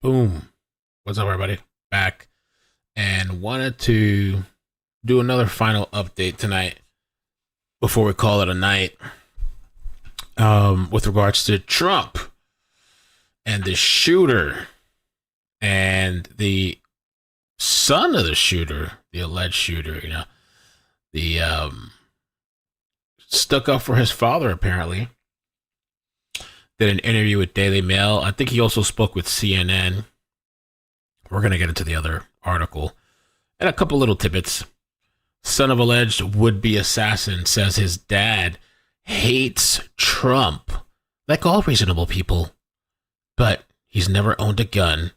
Boom. What's up, everybody? Back and wanted to do another final update tonight before we call it a night. With regards to Trump and the shooter and the son of the shooter, the alleged shooter, the stuck up for his father apparently. Did an interview with Daily Mail. I think he also spoke with CNN. We're going to get into the other article. And a couple little tidbits. Son of alleged would-be assassin says his dad hates Trump, like all reasonable people. But he's never owned a gun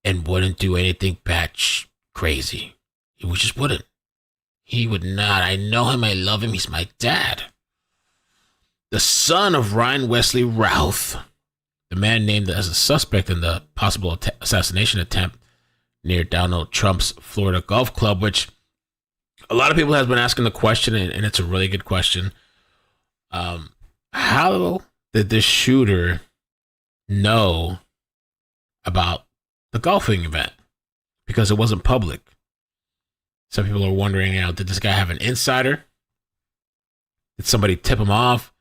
and wouldn't do anything batch crazy. He just wouldn't. He would not. I know him. I love him. He's my dad. The son of Wesley Routh, the man named as a suspect in the possible assassination attempt near Donald Trump's Florida golf club, which a lot of people have been asking the question, and it's a really good question. How did this shooter know about the golfing event? Because it wasn't public. Some people are wondering, did this guy have an insider? Did somebody tip him off?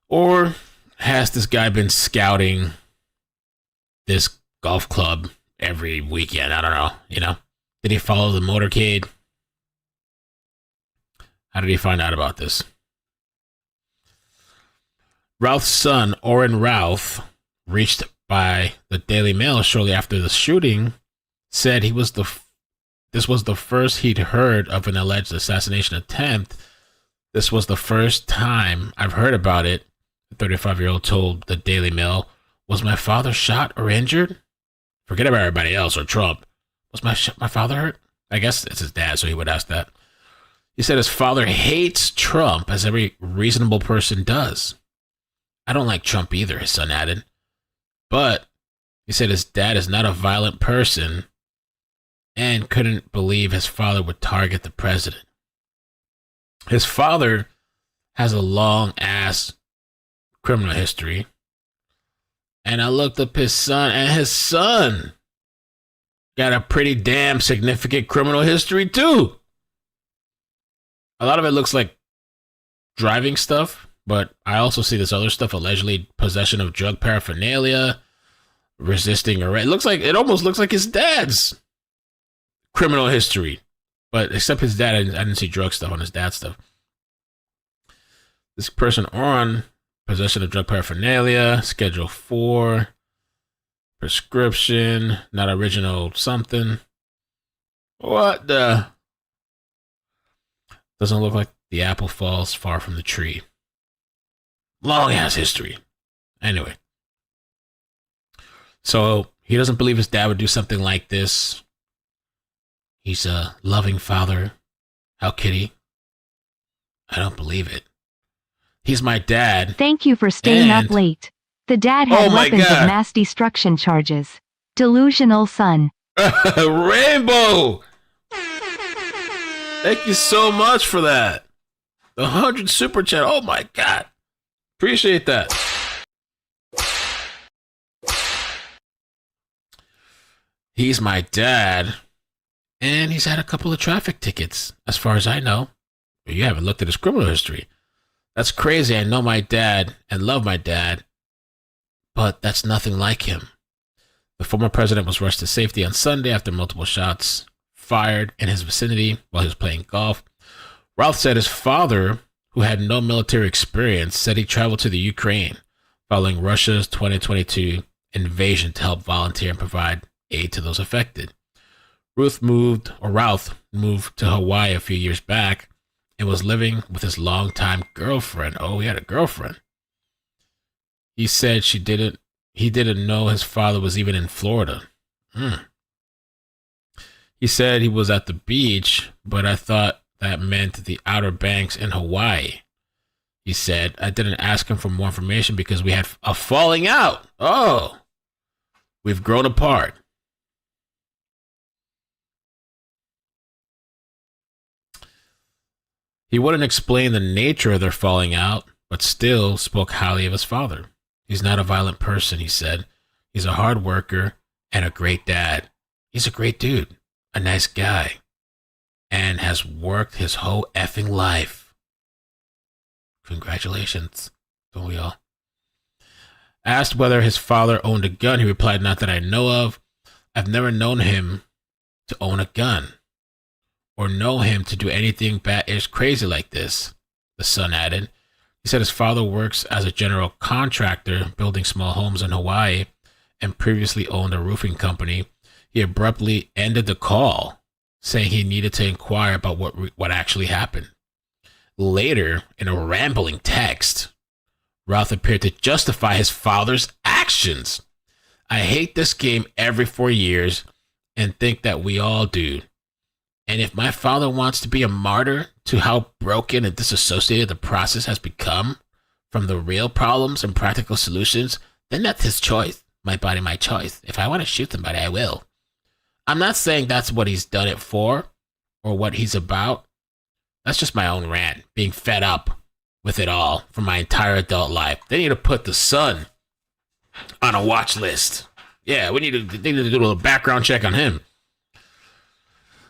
Or has this guy been scouting this golf club every weekend? I don't know, Did he follow the motorcade? How did he find out about this? Routh's son, Orrin Routh, reached by the Daily Mail shortly after the shooting, said this was the first he'd heard of an alleged assassination attempt. This was the first time I've heard about it. The 35-year-old told the Daily Mail, "Was my father shot or injured? Forget about everybody else or Trump. Was my father hurt?" I guess it's his dad, so he would ask that. He said his father hates Trump, as every reasonable person does. "I don't like Trump either," his son added. But he said his dad is not a violent person and couldn't believe his father would target the president. His father has a long-ass criminal history. And I looked up his son, and his son got a pretty damn significant criminal history, too. A lot of it looks like driving stuff, but I also see this other stuff, allegedly possession of drug paraphernalia, resisting arrest. It almost looks like his dad's criminal history. But except his dad, I didn't see drug stuff on his dad's stuff. This person on possession of drug paraphernalia, Schedule 4, prescription, not original something. What the? Doesn't look like the apple falls far from the tree. Long ass history. Anyway. So he doesn't believe his dad would do something like this. He's a loving father. How could he? I don't believe it. He's my dad. Thank you for staying up late. The dad had weapons of mass destruction charges. Delusional son. Rainbow! Thank you so much for that. The 100 super chat. Oh my God. Appreciate that. He's my dad. And he's had a couple of traffic tickets, as far as I know. You haven't looked at his criminal history. That's crazy. I know my dad and love my dad, but that's nothing like him. The former president was rushed to safety on Sunday after multiple shots fired in his vicinity while he was playing golf. Routh said his father, who had no military experience, said he traveled to the Ukraine following Russia's 2022 invasion to help volunteer and provide aid to those affected. Routh moved to Hawaii a few years back and was living with his longtime girlfriend. Oh, he had a girlfriend. He said he didn't know his father was even in Florida. He said he was at the beach, but I thought that meant the Outer Banks in Hawaii. He said, I didn't ask him for more information because we had a falling out. Oh, we've grown apart. He wouldn't explain the nature of their falling out, but still spoke highly of his father. He's not a violent person, he said. He's a hard worker and a great dad. He's a great dude, a nice guy, and has worked his whole effing life. Congratulations, don't we all? Asked whether his father owned a gun, he replied, "Not that I know of. I've never known him to own a gun or know him to do anything bad-ish crazy like this," the son added. He said his father works as a general contractor building small homes in Hawaii and previously owned a roofing company. He abruptly ended the call, saying he needed to inquire about what actually happened. Later, in a rambling text, Routh appeared to justify his father's actions. "I hate this game every 4 years and think that we all do. And if my father wants to be a martyr to how broken and disassociated the process has become from the real problems and practical solutions, then that's his choice. My body, my choice. If I want to shoot somebody, I will. I'm not saying that's what he's done it for or what he's about. That's just my own rant, being fed up with it all for my entire adult life. They need to put the son on a watch list. Yeah, they need to do a little background check on him."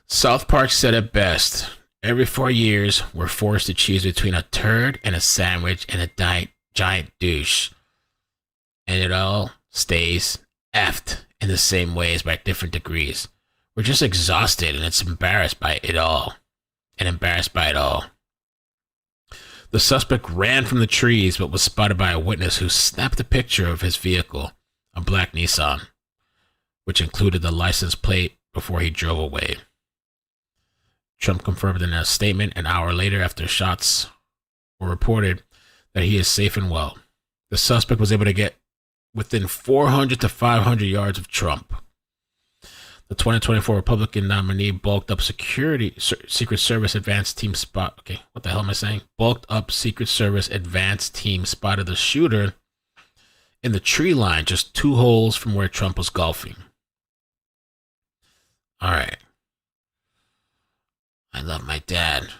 South Park said it best. "Every 4 years, we're forced to choose between a turd and a sandwich and a giant douche. And it all stays effed in the same ways by different degrees. We're just exhausted and it's embarrassed by it all. The suspect ran from the trees but was spotted by a witness who snapped a picture of his vehicle, a black Nissan, which included the license plate before he drove away. Trump confirmed in a statement an hour later after shots were reported that he is safe and well. The suspect was able to get within 400 to 500 yards of Trump. The 2024 Republican nominee bulked up Secret Service advanced team spot. Okay, what the hell am I saying? Bulked up Secret Service advanced team spotted the shooter in the tree line just 2 holes from where Trump was golfing. All right. I love my dad.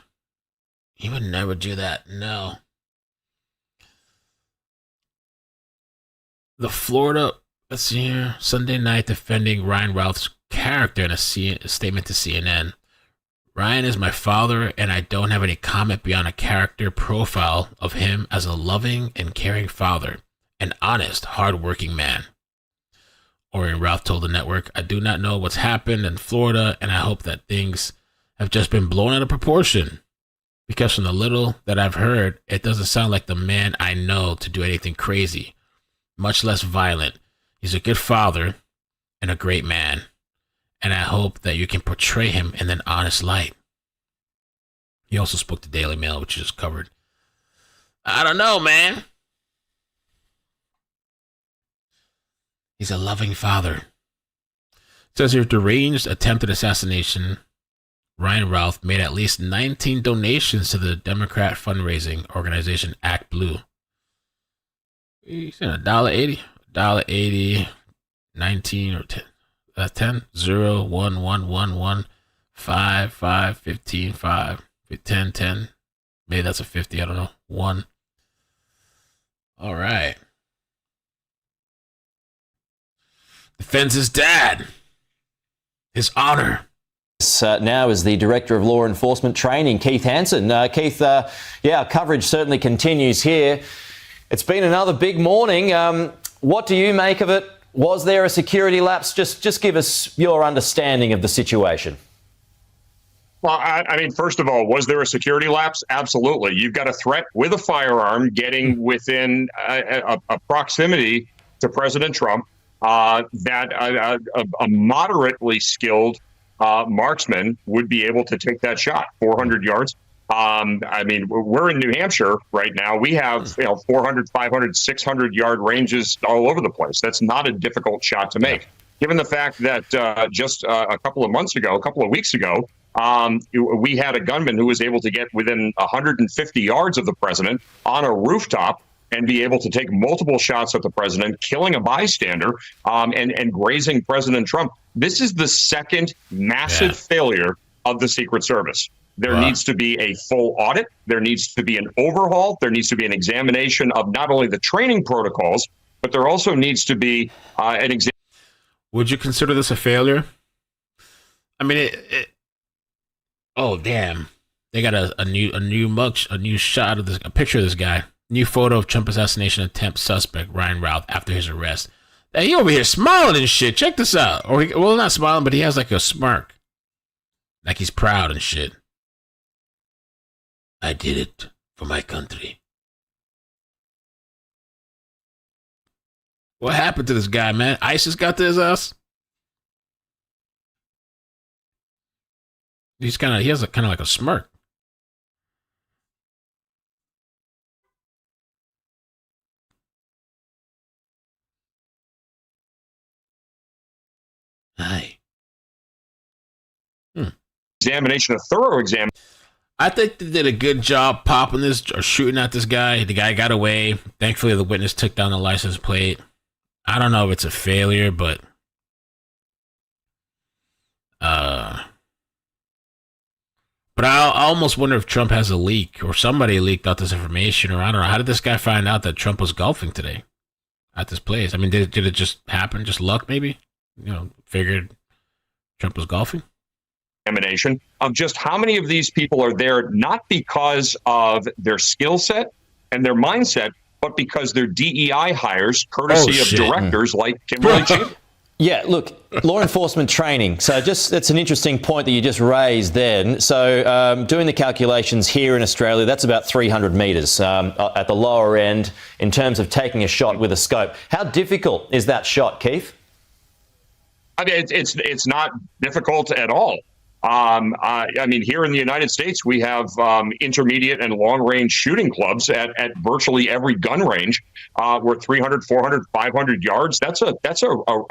He would never do that. No. The Florida, let's see here, Sunday night defending Ryan Routh's character in a statement to CNN. "Ryan is my father, and I don't have any comment beyond a character profile of him as a loving and caring father, an honest, hardworking man." Orrin Routh told the network, "I do not know what's happened in Florida, and I hope that things have just been blown out of proportion, because from the little that I've heard, it doesn't sound like the man I know to do anything crazy, much less violent. He's a good father and a great man, and I hope that you can portray him in an honest light." He also spoke to Daily Mail, which is just covered. I don't know, man. He's a loving father. It says here, deranged attempted assassination. Ryan Routh made at least 19 donations to the Democrat fundraising organization Act Blue. You said $1.80, $1.80, 19 or 10, 0, 1, 1, 1, 1, 5, 5, 15, 5, 10, 10. Maybe that's a 50. I don't know. 1. All right. Defends his dad. His honor. Now is the Director of Law Enforcement Training, Keith Hansen. Keith, coverage certainly continues here. It's been another big morning. What do you make of it? Was there a security lapse? Just give us your understanding of the situation. Well, I mean, first of all, was there a security lapse? Absolutely. You've got a threat with a firearm getting within a proximity to President Trump that a moderately skilled marksman would be able to take that shot 400 yards. I mean, we're in New Hampshire right now. We have 400, 500, 600 yard ranges all over the place. That's not a difficult shot to make. Given the fact that just a couple of weeks ago, we had a gunman who was able to get within 150 yards of the president on a rooftop and be able to take multiple shots at the president, killing a bystander, and grazing President Trump. This is the second massive failure of the Secret Service. There needs to be a full audit. There needs to be an overhaul. There needs to be an examination of not only the training protocols, but there also needs to be an example. Would you consider this a failure? I mean, oh damn, they got a new shot of this, a picture of this guy, new photo of Trump assassination attempt suspect Ryan Routh after his arrest. Hey, he over here smiling and shit. Check this out. Or well, not smiling, but he has like a smirk, like he's proud and shit. I did it for my country. What happened to this guy, man? ISIS got to his ass. He has a kind of like a smirk. Hi. Examination, a thorough exam. I think they did a good job popping this or shooting at this guy. The guy got away. Thankfully, the witness took down the license plate. I don't know if it's a failure, but I almost wonder if Trump has a leak or somebody leaked out this information, or I don't know. How did this guy find out that Trump was golfing today at this place? I mean, did it just happen? Just luck, maybe? Figured Trump was golfing? Examination of just how many of these people are there, not because of their skill set and their mindset, but because they're DEI hires, courtesy of directors like Kimberly Cheney. Yeah, look, law enforcement training. So that's an interesting point that you just raised then. So doing the calculations here in Australia, that's about 300 metres at the lower end in terms of taking a shot with a scope. How difficult is that shot, Keith? I mean, it's not difficult at all. I mean, here in the United States, we have intermediate and long-range shooting clubs at virtually every gun range. We're 300, 400, 500 yards. That's a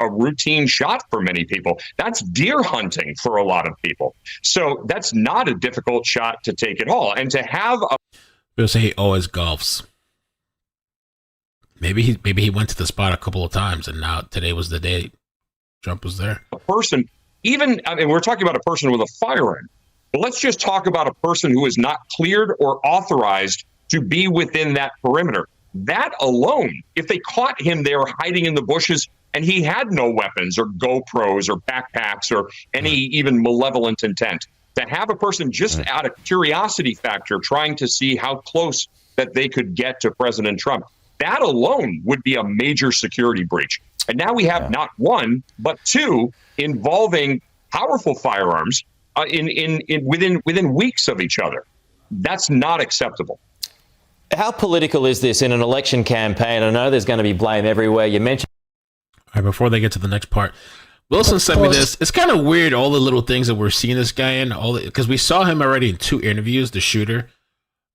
routine shot for many people. That's deer hunting for a lot of people. So that's not a difficult shot to take at all. And to have People say he always golfs. Maybe he went to the spot a couple of times, and now today was the day Trump was there. A person. We're talking about a person with a firearm, but let's just talk about a person who is not cleared or authorized to be within that perimeter. That alone, if they caught him there hiding in the bushes and he had no weapons or GoPros or backpacks or any even malevolent intent, to have a person just out of curiosity factor trying to see how close that they could get to President Trump, that alone would be a major security breach. And now we have not one, but two involving powerful firearms within weeks of each other. That's not acceptable. How political is this in an election campaign? I know there's going to be blame everywhere. You mentioned. All right, before they get to the next part, Wilson sent me this. It's kind of weird, all the little things that we're seeing this guy in, because we saw him already in 2 interviews, the shooter.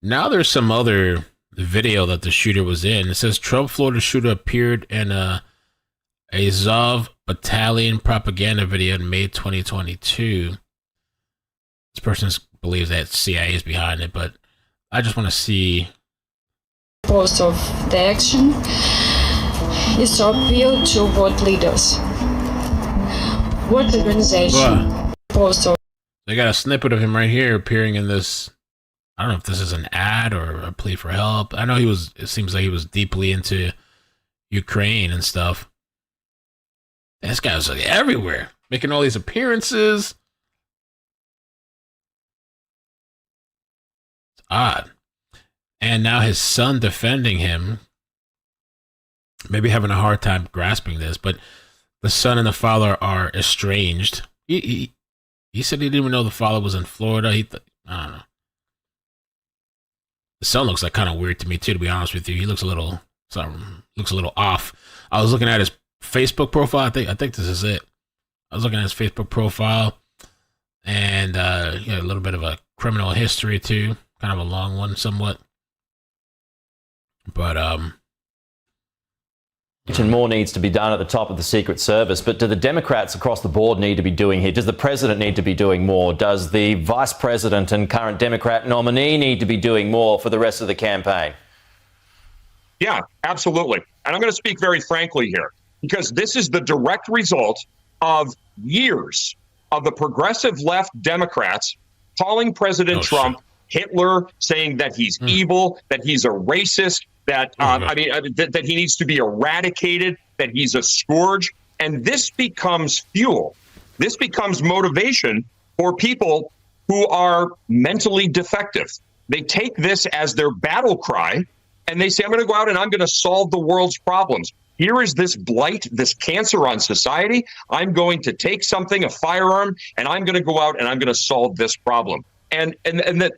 Now there's some other video that the shooter was in. It says Trump Florida shooter appeared in a Azov Battalion propaganda video in May 2022. This person believes that CIA is behind it, but I just want to see. Purpose of the action is to appeal to what leaders, what organization. They got a snippet of him right here appearing in this. I don't know if this is an ad or a plea for help. I know it seems like he was deeply into Ukraine and stuff. This guy was like everywhere, making all these appearances. It's odd. And now his son defending him, maybe having a hard time grasping this, but the son and the father are estranged. He said he didn't even know the father was in Florida. I don't know. The son looks like kind of weird to me too, to be honest with you. He looks a little off. I was looking at his Facebook profile. I think this is it. I was looking at his Facebook profile, and a little bit of a criminal history too, kind of a long one, somewhat. But more needs to be done at the top of the Secret Service, but do the Democrats across the board need to be doing here? Does the president need to be doing more? Does the vice president and current Democrat nominee need to be doing more for the rest of the campaign? Yeah, absolutely. And I'm going to speak very frankly here, because this is the direct result of years of the progressive left Democrats calling President Trump Hitler, saying that he's evil, that he's a racist, that that he needs to be eradicated, that he's a scourge. And this becomes fuel. This becomes motivation for people who are mentally defective. They take this as their battle cry, and they say, I'm going to go out and I'm going to solve the world's problems. Here is this blight, this cancer on society. I'm going to take something, a firearm, and I'm going to go out and I'm going to solve this problem. And that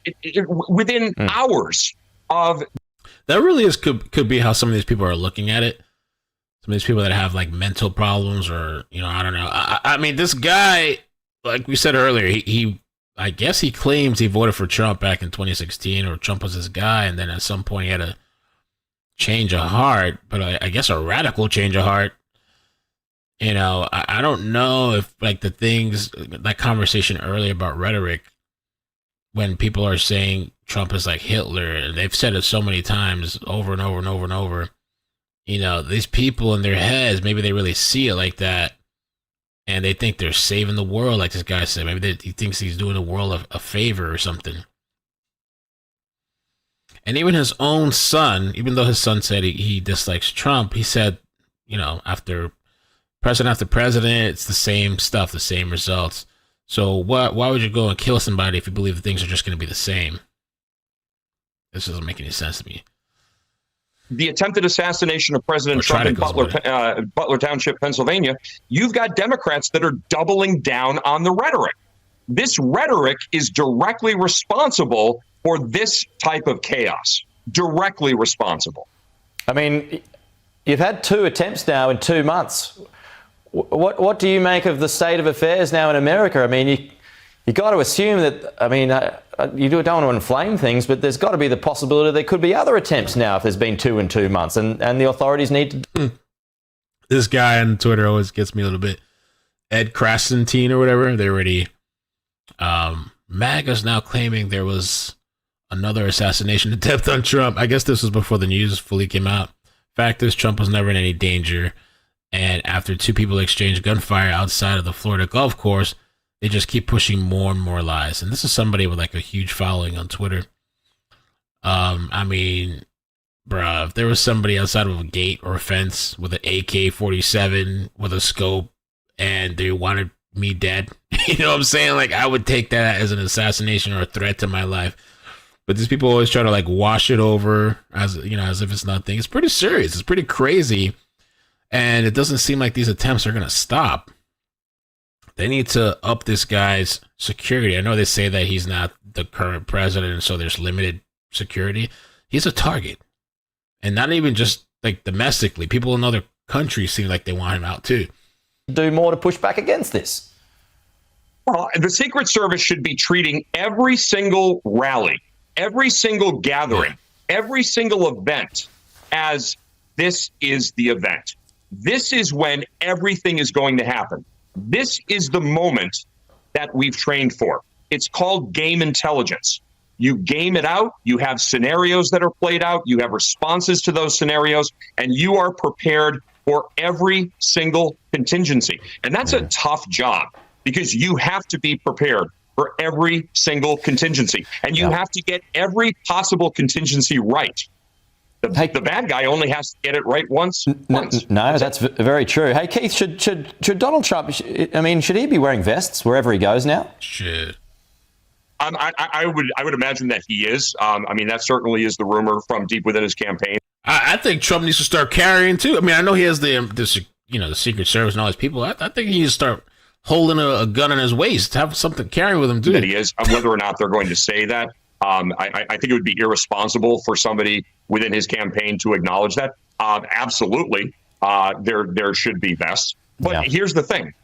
within hours of... That really is could be how some of these people are looking at it. Some of these people that have like mental problems, or, you know, I don't know. I mean, this guy, like we said earlier, he I guess he claims he voted for Trump back in 2016, or Trump was his guy, and then at some point he had a change of heart, but I guess a radical change of heart. You know, I don't know if like the things, that conversation earlier about rhetoric, when people are saying Trump is like Hitler, and they've said it so many times over and over and over and over, you know, these people in their heads, maybe they really see it like that, and they think they're saving the world, like this guy said. Maybe he thinks he's doing the world a favor or something. And even his own son, even though his son said he dislikes Trump, he said, you know, after president, it's the same stuff, the same results. So why would you go and kill somebody if you believe that things are just going to be the same? This doesn't make any sense to me. The attempted assassination of President Trump in Butler Township, Pennsylvania, you've got Democrats that are doubling down on the rhetoric. This rhetoric is directly responsible for this type of chaos. Directly responsible. I mean, you've had 2 attempts now in 2 months. What do you make of the state of affairs now in America? I mean, you got to assume that, I mean, you don't want to inflame things, but there's got to be the possibility there could be other attempts now if there's been 2 in 2 months, and the authorities need to... This guy on Twitter always gets me a little bit. Ed Krasentine or whatever, they already... MAGA's now claiming there was another assassination attempt on Trump. I guess this was before the news fully came out. Fact is, Trump was never in any danger. And after 2 people exchanged gunfire outside of the Florida golf course, they just keep pushing more and more lies. And this is somebody with like a huge following on Twitter. I mean, bruh, if there was somebody outside of a gate or a fence with an AK-47 with a scope and they wanted me dead, you know what I'm saying? Like, I would take that as an assassination or a threat to my life. But these people always try to like wash it over as, you know, as if it's nothing. It's pretty serious. It's pretty crazy. And it doesn't seem like these attempts are going to stop. They need to up this guy's security. I know they say that he's not the current president, and so there's limited security. He's a target. And not even just like domestically. People in other countries seem like they want him out too. Do more to push back against this. Well, the Secret Service should be treating every single rally, every single gathering, every single event as this is the event. This is when everything is going to happen. This is the moment that we've trained for. It's called game intelligence. You game it out. You have scenarios that are played out. You have responses to those scenarios, and you are prepared for every single contingency. And that's a tough job because you have to be prepared for every single contingency, and you have to get every possible contingency right. The bad guy only has to get it right once. No, that's very true. Hey, Keith, should Donald Trump, I mean, should he be wearing vests wherever he goes now? Should. I would imagine that he is. I mean, that certainly is the rumor from deep within his campaign. I think Trump needs to start carrying too. I mean, I know he has the Secret Service and all his people. I think he needs to start holding a gun in his waist, have something carrying with him too. That he is. Whether or not they're going to say that, I think it would be irresponsible for somebody within his campaign to acknowledge that. Absolutely, there should be vests. But here's the thing.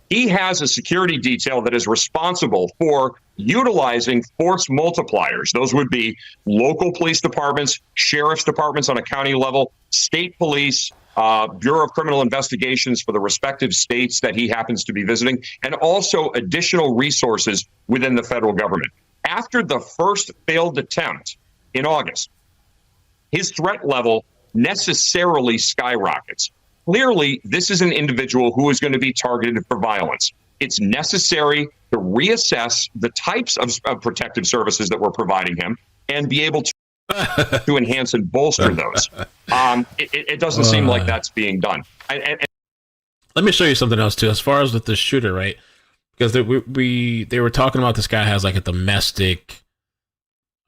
He has a security detail that is responsible for utilizing force multipliers. Those would be local police departments, sheriff's departments on a county level, state police, Bureau of Criminal Investigations for the respective states that he happens to be visiting, and also additional resources within the federal government. After the first failed attempt in August, his threat level necessarily skyrockets. Clearly, this is an individual who is going to be targeted for violence. It's necessary to reassess the types of protective services that we're providing him and be able to to enhance and bolster those. It doesn't seem like that's being done. And let me show you something else too, as far as with the shooter, right? Because they were talking about this guy has like a domestic,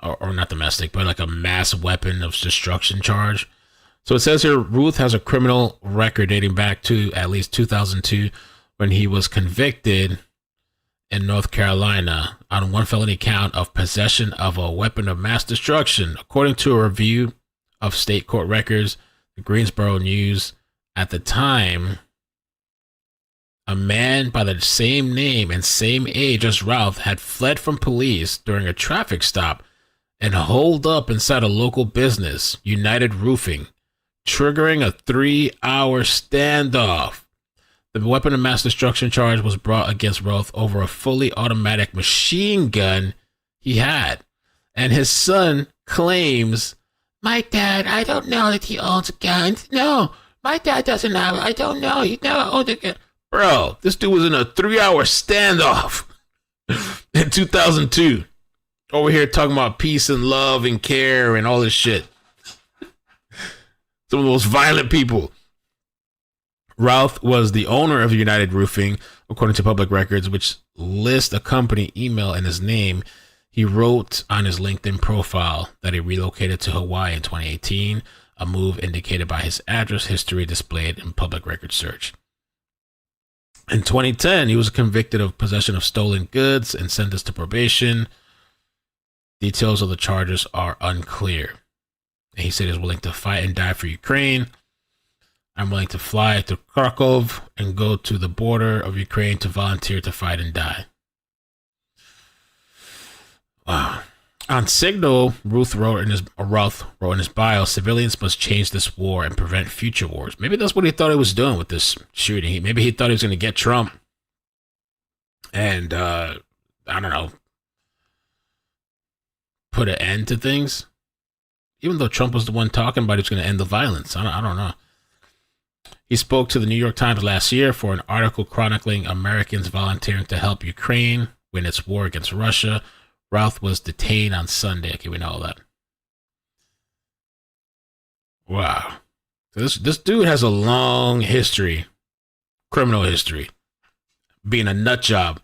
or not domestic, but like a mass weapon of destruction charge. So it says here, Routh has a criminal record dating back to at least 2002, when he was convicted in North Carolina on one felony count of possession of a weapon of mass destruction. According to a review of state court records, the Greensboro News at the time, a man by the same name and same age as Routh had fled from police during a traffic stop and holed up inside a local business, United Roofing, triggering a 3-hour standoff. The weapon of mass destruction charge was brought against Routh over a fully automatic machine gun he had. And his son claims, "My dad, I don't know that he owns guns. No, my dad doesn't have it. I don't know. He never owned a gun." Bro, this dude was in a 3-hour standoff in 2002. Over here talking about peace and love and care and all this shit. Some of the most violent people. Routh was the owner of United Roofing, according to public records, which list a company email in his name. He wrote on his LinkedIn profile that he relocated to Hawaii in 2018, a move indicated by his address history displayed in public record search. In 2010, he was convicted of possession of stolen goods and sentenced to probation. Details of the charges are unclear. And he said he's willing to fight and die for Ukraine. "I'm willing to fly to Kharkov and go to the border of Ukraine to volunteer to fight and die." Wow. On Signal, Routh wrote in his bio, "Civilians must change this war and prevent future wars." Maybe that's what he thought he was doing with this shooting. Maybe he thought he was going to get Trump and, I don't know, put an end to things. Even though Trump was the one talking about he was going to end the violence. I don't know. He spoke to the New York Times last year for an article chronicling Americans volunteering to help Ukraine win its war against Russia. Routh was detained on Sunday. Okay, we know all that. Wow. So this dude has a long history, criminal history, being a nut job.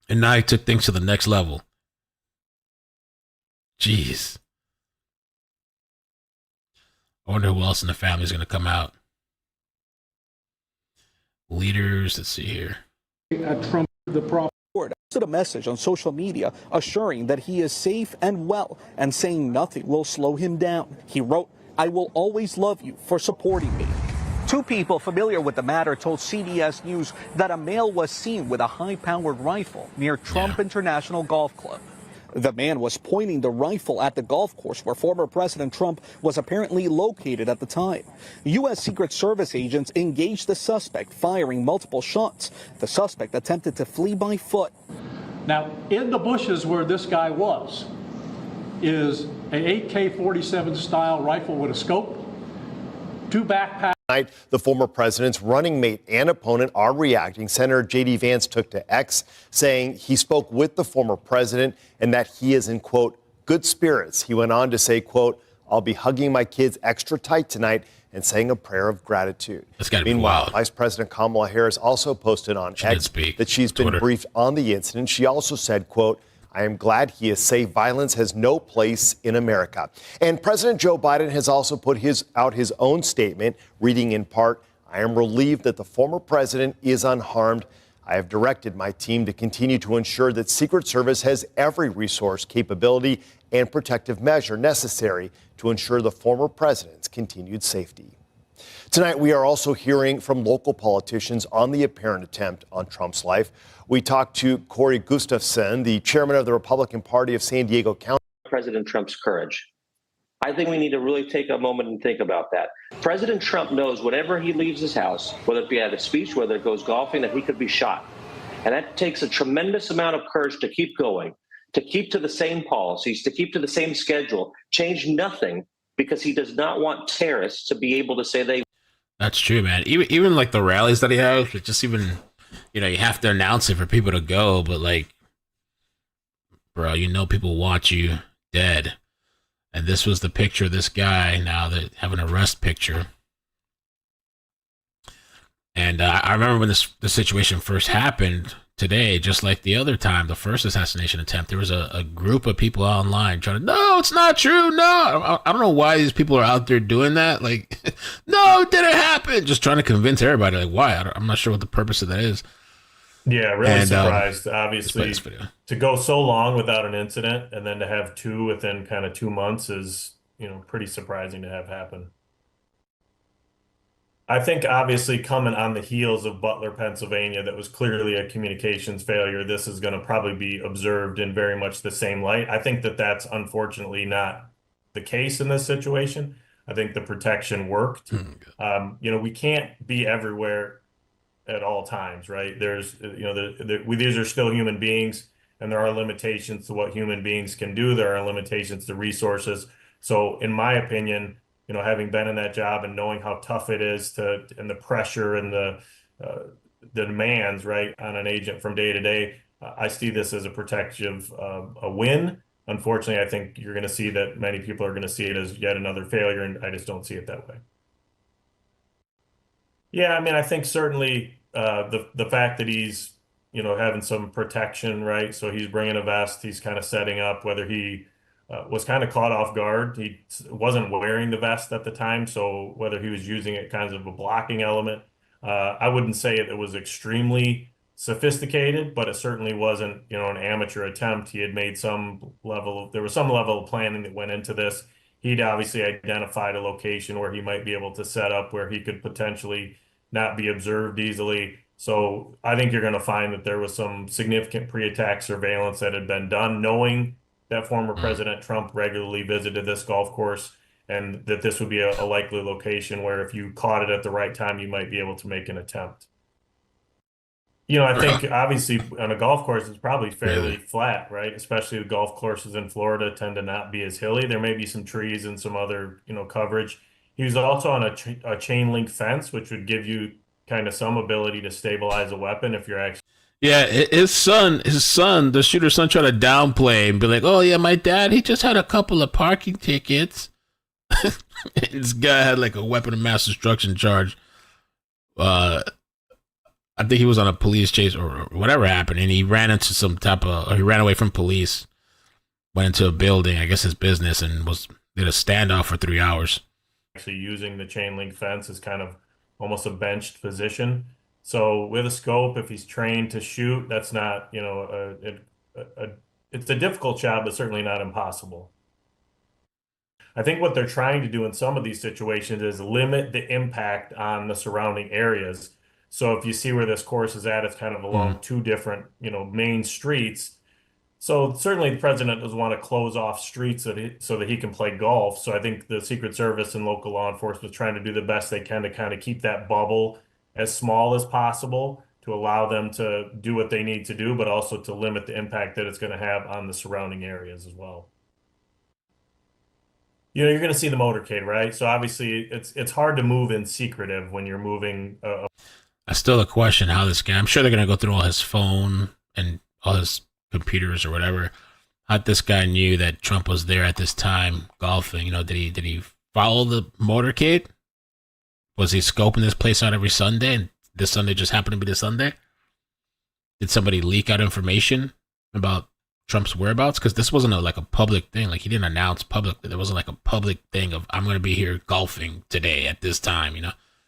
And now he took things to the next level. Jeez. I wonder who else in the family is going to come out. Leaders, let's see here. Trump, the problem. Posted a message on social media assuring that he is safe and well and saying nothing will slow him down. He wrote, "I will always love you for supporting me." Two people familiar with the matter told CBS News that a male was seen with a high-powered rifle near Trump International Golf Club. The man was pointing the rifle at the golf course where former President Trump was apparently located at the time. U.S. Secret Service agents engaged the suspect, firing multiple shots. The suspect attempted to flee by foot. Now, in the bushes where this guy was is a AK-47 style rifle with a scope, 2 backpacks. Tonight, the former president's running mate and opponent are reacting. Senator J.D. Vance took to X, saying he spoke with the former president and that he is in, quote, good spirits. He went on to say, quote, "I'll be hugging my kids extra tight tonight and saying a prayer of gratitude." That's gotta be Meanwhile, wild. Vice President Kamala Harris also posted on X that she's been briefed on the incident. She also said, quote, "I am glad he is safe. Violence has no place in America." And President Joe Biden has also put out his own statement, reading in part, "I am relieved that the former president is unharmed. I have directed my team to continue to ensure that Secret Service has every resource, capability, and protective measure necessary to ensure the former president's continued safety." Tonight, we are also hearing from local politicians on the apparent attempt on Trump's life. We talked to Corey Gustafson, the chairman of the Republican Party of San Diego County. President Trump's courage. I think we need to really take a moment and think about that. President Trump knows whenever he leaves his house, whether it be at a speech, whether it goes golfing, that he could be shot. And that takes a tremendous amount of courage to keep going, to keep to the same policies, to keep to the same schedule, change nothing, because he does not want terrorists to be able to say they. That's true, man. Even like the rallies that he has, it just even, you have to announce it for people to go. But like, bro, people want you dead. And this was the picture of this guy. Now they have an arrest picture. And I remember when the situation first happened today, just like the other time, the first assassination attempt, there was a group of people online trying to, no, it's not true. No, I don't know why these people are out there doing that. Like, no, it didn't happen. Just trying to convince everybody. Like, why? I'm not sure what the purpose of that is. Yeah, really surprised, obviously, to go so long without an incident and then to have two within kind of 2 months is, pretty surprising to have happen. I think obviously coming on the heels of Butler, Pennsylvania, that was clearly a communications failure, this is going to probably be observed in very much the same light. I think that that's unfortunately not the case in this situation. I think the protection worked. We can't be everywhere at all times, right? These are still human beings, and there are limitations to what human beings can do. There are limitations to resources. So in my opinion, having been in that job and knowing how tough it is and the pressure and the demands, right, on an agent from day to day, I see this as a protective, a win. Unfortunately, I think you're going to see that many people are going to see it as yet another failure, and I just don't see it that way. Yeah, I mean, I think certainly the fact that he's, having some protection, right? So he's bringing a vest, he's kind of setting up, whether he was kind of caught off guard. He wasn't wearing the vest at the time, so whether he was using it kind of a blocking element, I wouldn't say it was extremely sophisticated, but it certainly wasn't, an amateur attempt. He had made there was some level of planning that went into this. He'd obviously identified a location where he might be able to set up where he could potentially not be observed easily. So I think you're going to find that there was some significant pre-attack surveillance that had been done, knowing that former President Trump regularly visited this golf course and that this would be a likely location where if you caught it at the right time, you might be able to make an attempt. I think obviously on a golf course, it's probably fairly flat, right? Especially the golf courses in Florida tend to not be as hilly. There may be some trees and some other, coverage. He was also on a chain link fence, which would give you kind of some ability to stabilize a weapon if you're actually. Yeah, his son, the shooter's son, tried to downplay and be like, "Oh yeah, my dad, he just had a couple of parking tickets." This guy had like a weapon of mass destruction charge. I think he was on a police chase or whatever happened, and he ran into he ran away from police, went into a building, I guess his business, and did a standoff for 3 hours. Actually using the chain link fence is kind of almost a benched position. So with a scope, if he's trained to shoot, that's not, it's a difficult job, but certainly not impossible. I think what they're trying to do in some of these situations is limit the impact on the surrounding areas. So if you see where this course is at, it's kind of along two different, main streets. So certainly the president doesn't want to close off streets so that he can play golf. So I think the Secret Service and local law enforcement is trying to do the best they can to kind of keep that bubble as small as possible to allow them to do what they need to do, but also to limit the impact that it's going to have on the surrounding areas as well. You're going to see the motorcade, right? So obviously it's hard to move in secretive when you're moving. That's still a question how this guy, I'm sure they're going to go through all his phone and all his computers or whatever. How this guy knew that Trump was there at this time golfing. Did he follow the motorcade? Was he scoping this place out every Sunday, and this Sunday just happened to be the Sunday? Did somebody leak out information about Trump's whereabouts? Because this wasn't a public thing. Like, he didn't announce publicly. There wasn't like a public thing of, I'm going to be here golfing today at this time,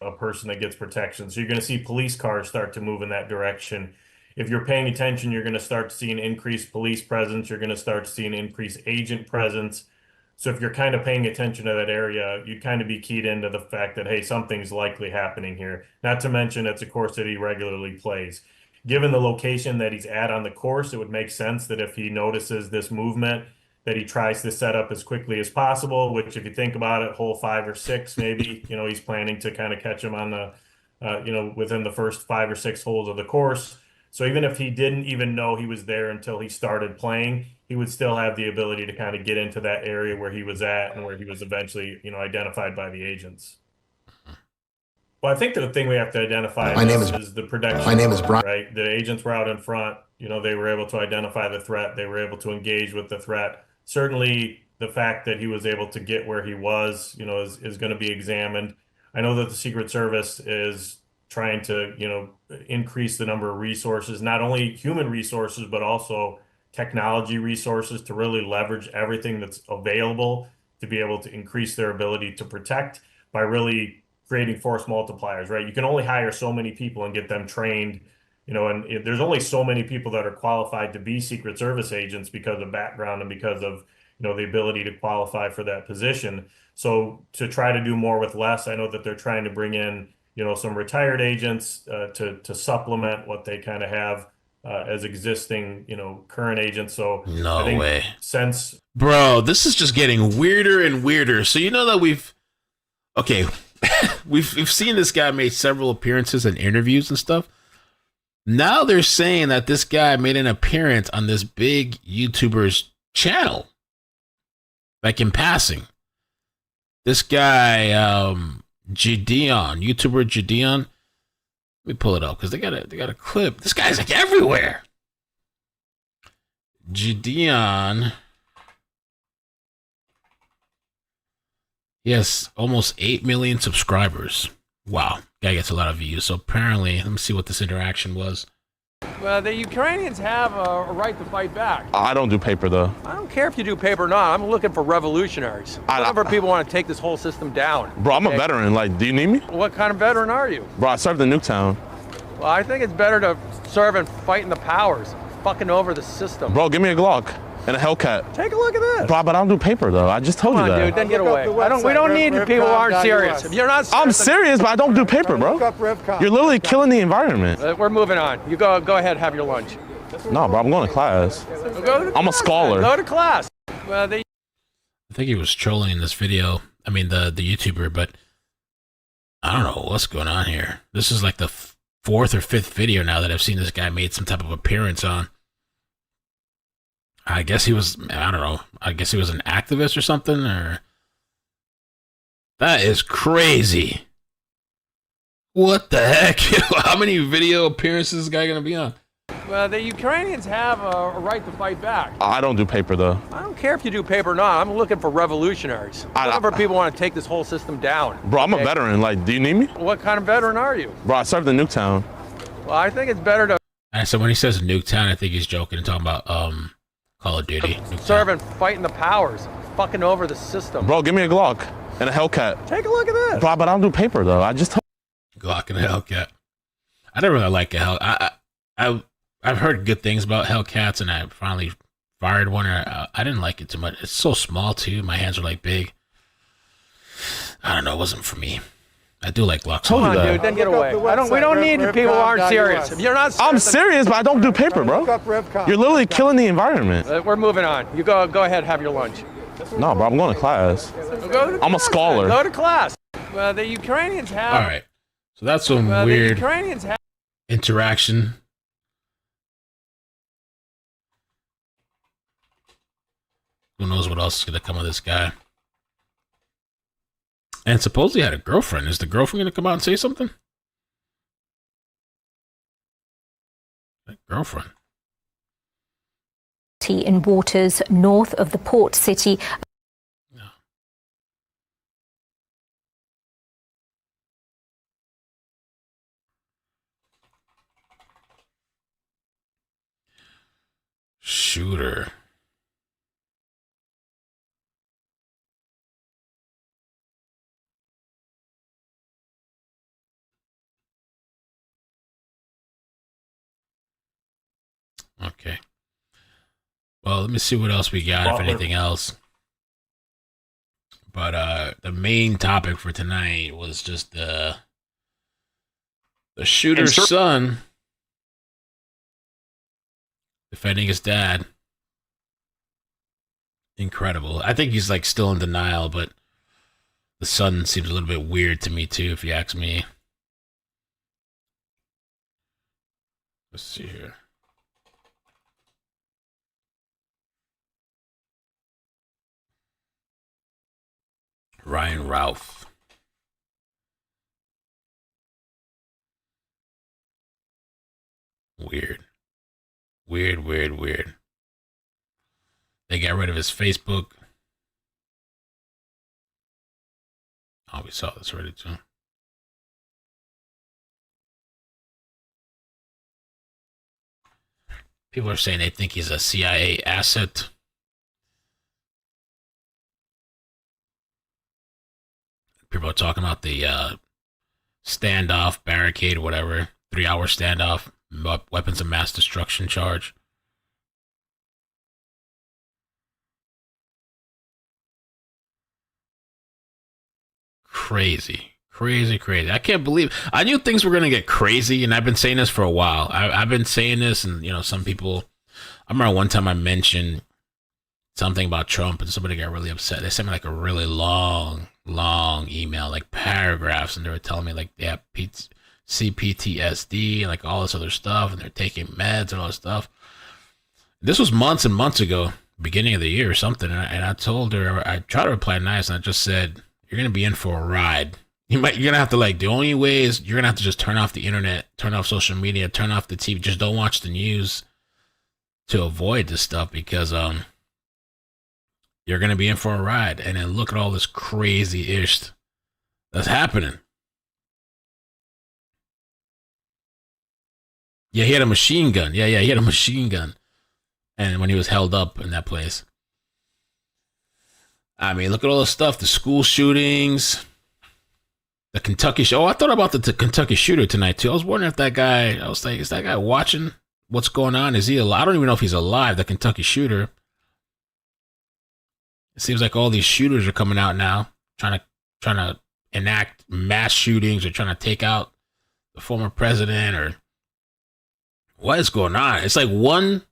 A person that gets protection. So you're going to see police cars start to move in that direction. If you're paying attention, you're going to start to see an increased police presence. You're going to start to see an increased agent presence. So if you're kind of paying attention to that area, you'd kind of be keyed into the fact that, hey, something's likely happening here. Not to mention it's a course that he regularly plays. Given the location that he's at on the course, it would make sense that if he notices this movement, that he tries to set up as quickly as possible, which if you think about it, hole 5 or 6, maybe, he's planning to kind of catch him on the, within the first 5 or 6 holes of the course. So even if he didn't even know he was there until he started playing, he would still have the ability to kind of get into that area where he was at and where he was eventually, identified by the agents. Well, I think the thing we have to identify is the protection. My name is Brian. Right? The agents were out in front. They were able to identify the threat. They were able to engage with the threat. Certainly, the fact that he was able to get where he was, is going to be examined. I know that the Secret Service is trying to, increase the number of resources, not only human resources, but also technology resources to really leverage everything that's available to be able to increase their ability to protect by really creating force multipliers, right? You can only hire so many people and get them trained, and there's only so many people that are qualified to be Secret Service agents because of background and because of, the ability to qualify for that position. So to try to do more with less, I know that they're trying to bring in, some retired agents to supplement what they kind of have as existing, current agents. So no I think way. Since bro, this is just getting weirder and weirder. So that we've seen this guy make several appearances and interviews and stuff. Now they're saying that this guy made an appearance on this big YouTuber's channel, like in passing. This guy, Gideon, YouTuber Gideon. Let me pull it up because they got a clip. This guy's like everywhere. Gideon. He has almost 8 million subscribers. Wow, guy gets a lot of views. So apparently, let me see what this interaction was. Well, the Ukrainians have a right to fight back. I don't do paper, though. I don't care if you do paper or not. I'm looking for revolutionaries. I'm looking for people who want to take this whole system down. Bro, I'm a veteran. Like, do you need me? What kind of veteran are you? Bro, I served in Nuketown. Well, I think it's better to serve and fight in the powers, fucking over the system. Bro, give me a Glock and a Hellcat. Take a look at this. Bro, but I don't do paper, though. I just told you that. Come on, dude, then get away. We don't need people who aren't serious. If you're not serious, I'm serious, but I don't do paper, bro. You're literally killing the environment. We're moving on. You go ahead, have your lunch. No, bro, I'm going to class. I'm a scholar. Go to class. Well, I think he was trolling in this video. I mean, the YouTuber, but I don't know what's going on here. This is like the fourth or fifth video now that I've seen this guy made some type of appearance on. I guess he was, I don't know. I guess he was an activist or something, or... That is crazy. What the heck? How many video appearances is this guy going to be on? Well, the Ukrainians have a right to fight back. I don't do paper, though. I don't care if you do paper or not. I'm looking for revolutionaries. I'm looking for people who want to take this whole system down. Bro, I'm a veteran. Like, do you need me? What kind of veteran are you? Bro, I served in Nuketown. Well, I think it's better to... All right, so when he says Nuketown, I think he's joking and talking about Call of Duty. Serve and fight in the powers, fucking over the system. Bro, give me a Glock and a Hellcat. Take a look at this. Bro, but I don't do paper, though. I just... Glock and a Hellcat. I never really like a Hell... I've heard good things about Hellcats, and I finally fired one. I didn't like it too much. It's so small, too. My hands are, like, big. I don't know. It wasn't for me. I do like Glocks. Come on, dude. Then get away. We don't need people who aren't serious. If you're not serious... I'm serious, but I don't do paper, bro. You're literally killing the environment. We're moving on. You go ahead, have your lunch. No, bro, I'm going to class. I'm a scholar. Go to class. Well, the Ukrainians have... All right. So that's some weird interaction. Who knows what else is going to come of this guy? And supposedly he had a girlfriend. Is the girlfriend going to come out and say something? Girlfriend. In waters north of the port city. No. Shooter. Okay. Well, let me see what else we got, if anything else. But the main topic for tonight was just the shooter's son defending his dad. Incredible. I think he's like still in denial, but the son seems a little bit weird to me too, if you ask me. Let's see here. Routh. Weird. They got rid of his Facebook. Oh, we saw this already too. People are saying they think he's a CIA asset. People are talking about the standoff, barricade, whatever, 3-hour standoff, weapons of mass destruction charge. Crazy. I can't believe. I knew things were going to get crazy, and I've been saying this for a while. I've been saying this, and, some people. I remember one time I mentioned something about Trump, and somebody got really upset. They sent me like a really long email, like paragraphs, and they were telling me like they have CPTSD and like all this other stuff, and they're taking meds and all this stuff. This was months and months ago, beginning of the year or something, and I told her, I tried to reply nice, and I just said, you're going to be in for a ride. You're going to have to, the only way is you're going to have to just turn off the internet, turn off social media, turn off the TV. Just don't watch the news to avoid this stuff, because you're going to be in for a ride. And then look at all this crazy ish that's happening. Yeah, he had a machine gun. Yeah, he had a machine gun. And when he was held up in that place. I mean, look at all the stuff, the school shootings, the Kentucky show. Oh, I thought about the Kentucky shooter tonight, too. I was wondering if that guy, I was like, is that guy watching what's going on? Is he alive? I don't even know if he's alive, the Kentucky shooter. It seems like all these shooters are coming out now, trying to enact mass shootings or trying to take out the former president, or what is going on? It's like one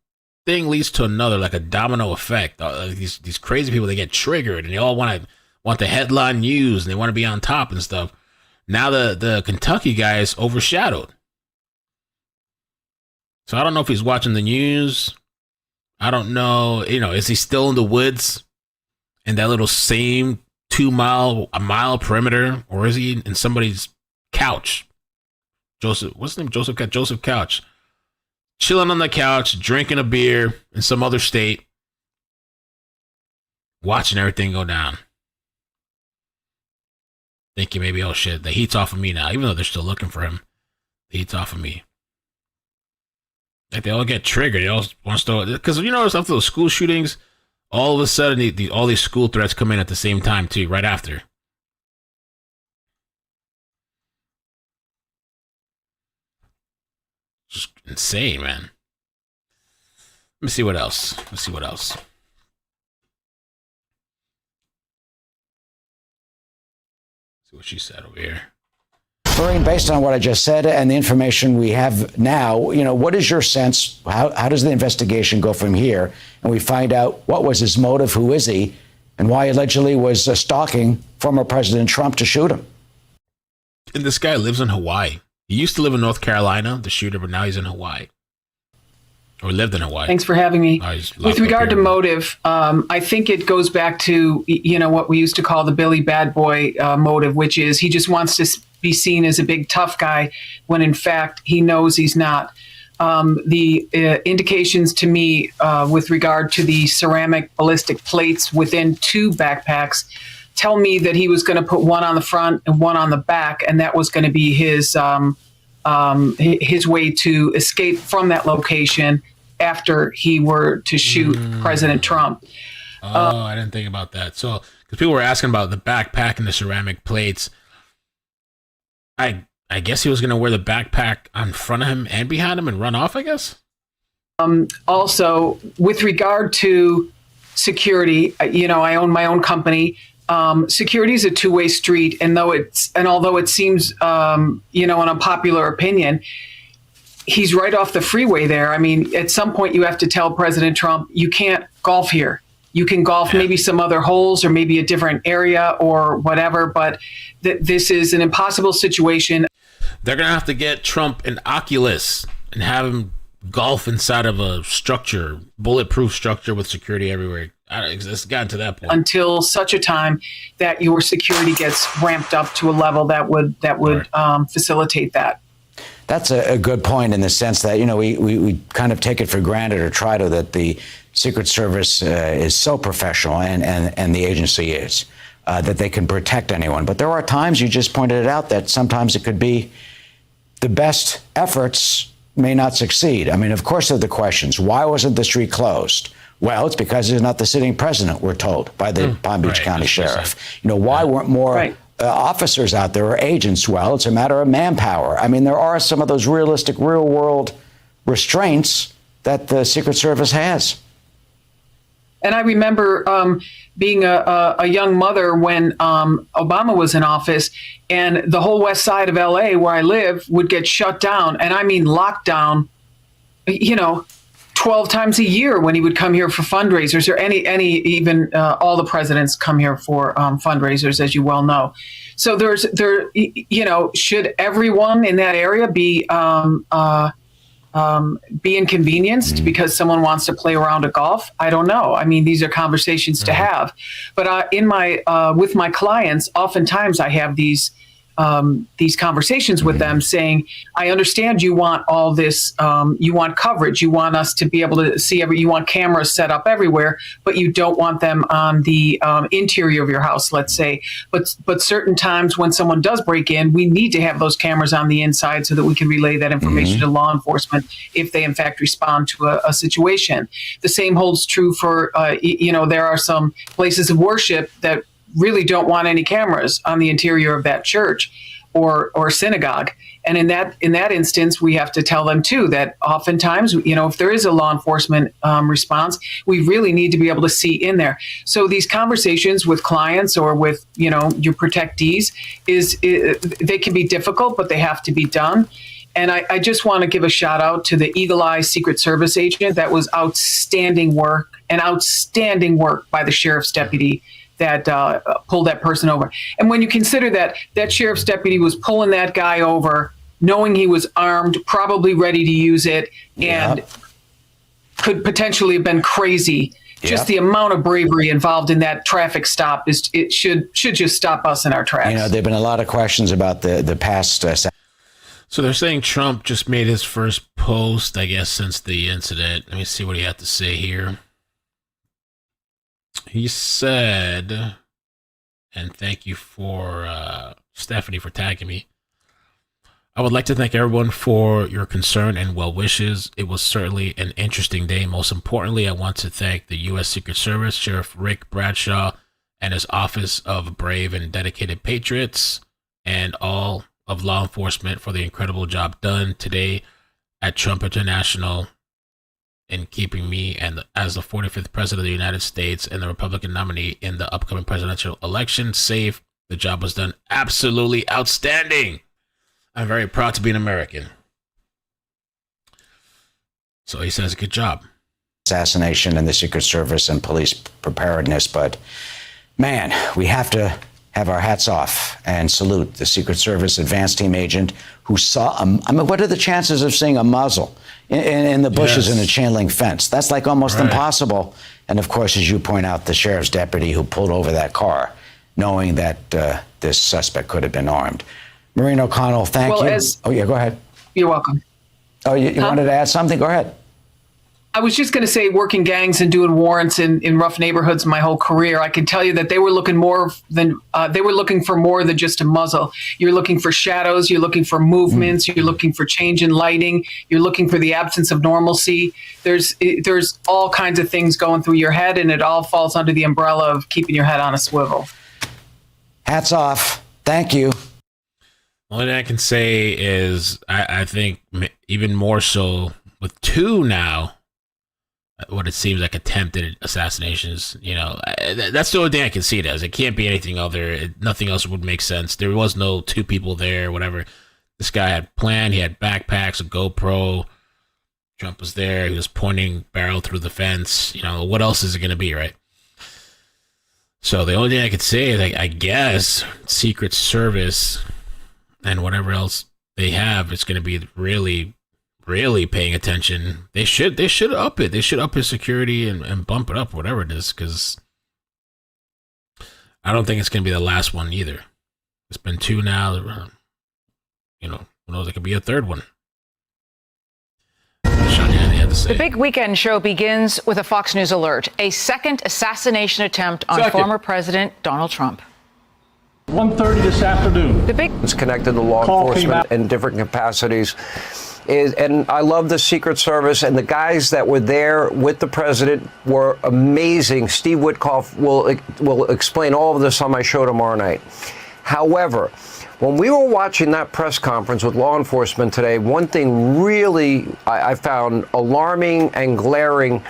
thing leads to another, like a domino effect. These crazy people, they get triggered and they all want the headline news and they want to be on top and stuff. Now the Kentucky guy is overshadowed. So I don't know if he's watching the news. I don't know, is he still in the woods in that little same a mile perimeter, or is he in somebody's couch? What's his name? Joseph Couch. Chilling on the couch, drinking a beer in some other state, watching everything go down. Thinking maybe, oh shit, the heat's off of me now. Even though they're still looking for him, the heat's off of me. Like they all get triggered. They all want to, because after those school shootings, all of a sudden all these school threats come in at the same time too, right after. Just insane, man. Let me see what else. See what she said over here. Lorraine, based on what I just said and the information we have now, what is your sense? How does the investigation go from here? And we find out what was his motive, who is he, and why he allegedly was stalking former President Trump to shoot him. And this guy lives in Hawaii. He used to live in North Carolina, the shooter, but now he's in Hawaii. Or lived in Hawaii. Thanks for having me. With regard to motive, I think it goes back to, what we used to call the Billy Bad Boy motive, which is he just wants to be seen as a big tough guy when in fact he knows he's not. The indications to me with regard to the ceramic ballistic plates within 2 backpacks tell me that he was going to put one on the front and one on the back, and that was going to be his way to escape from that location after he were to shoot President Trump. I didn't think about that. So, because people were asking about the backpack and the ceramic plates, I guess he was going to wear the backpack on front of him and behind him and run off, I guess. Also, with regard to security, I own my own company. Security is a two-way street, and although it seems, an unpopular opinion, he's right off the freeway there. I mean, at some point you have to tell President Trump, you can't golf here. You can golf maybe some other holes or maybe a different area or whatever, but this is an impossible situation. They're going to have to get Trump an Oculus and have him golf inside of a structure, bulletproof structure with security everywhere. It's gotten to that point. Until such a time that your security gets ramped up to a level that would facilitate that. That's a good point in the sense that, we kind of take it for granted or try to that the Secret Service is so professional and the agency is. that they can protect anyone. But there are times, you just pointed it out, that sometimes it could be the best efforts may not succeed. I mean, of course, there are the questions. Why wasn't the street closed? Well, it's because he's not the sitting president, we're told, by the Palm Beach County Sheriff. You know, why weren't more officers out there or agents? Well, it's a matter of manpower. I mean, there are some of those realistic, real-world restraints that the Secret Service has. And I remember being a young mother when Obama was in office, and the whole west side of LA where I live would get shut down. And I mean locked down, 12 times a year when he would come here for fundraisers, or even all the presidents come here for fundraisers, as you well know. So should everyone in that area be inconvenienced because someone wants to play around at golf? I don't know. I mean, these are conversations to have. But with my clients, oftentimes I have these conversations with them saying, I understand you want all this, you want coverage, you want us to be able to see you want cameras set up everywhere, but you don't want them on the interior of your house, let's say. But certain times when someone does break in, we need to have those cameras on the inside so that we can relay that information to law enforcement if they in fact respond to a situation. The same holds true for, there are some places of worship that really don't want any cameras on the interior of that church or synagogue. And in that instance, we have to tell them too that oftentimes, if there is a law enforcement response, we really need to be able to see in there. So these conversations with clients or with, your protectees they can be difficult, but they have to be done. And I just want to give a shout out to the Eagle Eye Secret Service agent. That was outstanding work by the sheriff's deputy that pulled that person over. And when you consider that sheriff's deputy was pulling that guy over, knowing he was armed, probably ready to use it, and could potentially have been crazy. Just the amount of bravery involved in that traffic stop should just stop us in our tracks. There have been a lot of questions about the past. So they're saying Trump just made his first post, I guess, since the incident. Let me see what he had to say here. He said, and thank you for Stephanie for tagging me. I would like to thank everyone for your concern and well wishes. It was certainly an interesting day. Most importantly, I want to thank the U.S. Secret Service, Sheriff Rick Bradshaw, and his Office of Brave and Dedicated Patriots, and all of law enforcement for the incredible job done today at Trump International in keeping me and as the 45th president of the United States and the Republican nominee in the upcoming presidential election safe. The job was done absolutely outstanding. I'm very proud to be an American. So he says, good job. Assassination and the Secret Service and police preparedness. But man, we have to have our hats off and salute the Secret Service advanced team agent who saw, what are the chances of seeing a muzzle in the bushes in a chain link fence? That's like almost impossible. And of course, as you point out, the sheriff's deputy who pulled over that car, knowing that this suspect could have been armed. Maureen O'Connell, thank you. Go ahead. You're welcome. Oh, you wanted to add something? Go ahead. I was just going to say, working gangs and doing warrants in rough neighborhoods my whole career, I can tell you that they were looking for more than just a muzzle. You're looking for shadows. You're looking for movements. You're looking for change in lighting. You're looking for the absence of normalcy. There's all kinds of things going through your head, and it all falls under the umbrella of keeping your head on a swivel. Hats off. Thank you. The only thing I can say is I think even more so with two now, what it seems like attempted assassinations, that's the only thing I can see it as. It can't be anything other. Nothing else would make sense. There was no two people there, whatever. This guy had planned. He had backpacks, a GoPro. Trump was there. He was pointing barrel through the fence. What else is it going to be, right? So the only thing I could say is, I guess, Secret Service and whatever else they have, it's going to be really paying attention. They should up it. They should up his security and bump it up, whatever it is, because I don't think it's going to be the last one either. It's been two now. Who knows? It could be a third one. The big weekend show begins with a Fox News alert. A second assassination attempt on former President Donald Trump. 1:30 this afternoon. It's connected to law enforcement in different capacities. And I love the Secret Service, and the guys that were there with the president were amazing. Steve Witkoff will explain all of this on my show tomorrow night. However, when we were watching that press conference with law enforcement today, one thing really I found alarming and glaring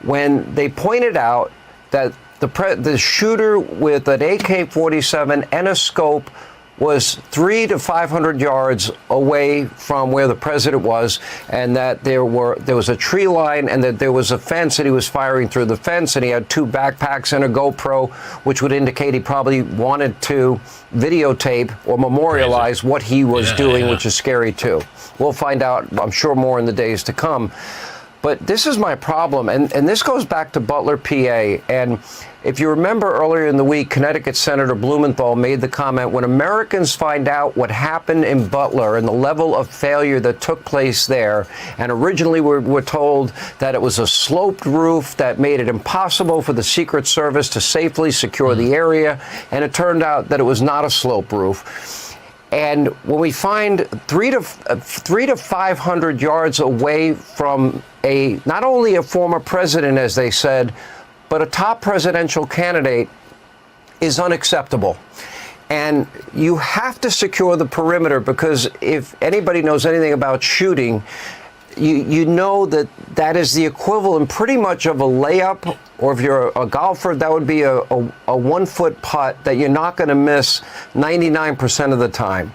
when they pointed out that the shooter with an AK-47 and a scope was 300 to 500 yards away from where the president was, and that there was a tree line, and that there was a fence, and he was firing through the fence, and he had 2 backpacks and a GoPro, which would indicate he probably wanted to videotape or memorialize what he was doing, which is scary too. We'll find out, I'm sure, more in the days to come. But this is my problem, and this goes back to Butler, PA. And if you remember earlier in the week, Connecticut Senator Blumenthal made the comment, when Americans find out what happened in Butler and the level of failure that took place there, and originally we were told that it was a sloped roof that made it impossible for the Secret Service to safely secure the area, and it turned out that it was not a sloped roof. And when we find 300 to 500 yards away from not only a former president, as they said, but a top presidential candidate, is unacceptable. And you have to secure the perimeter, because if anybody knows anything about shooting, you know that is the equivalent pretty much of a layup, or if you're a golfer, that would be a 1-foot putt that you're not going to miss 99% of the time.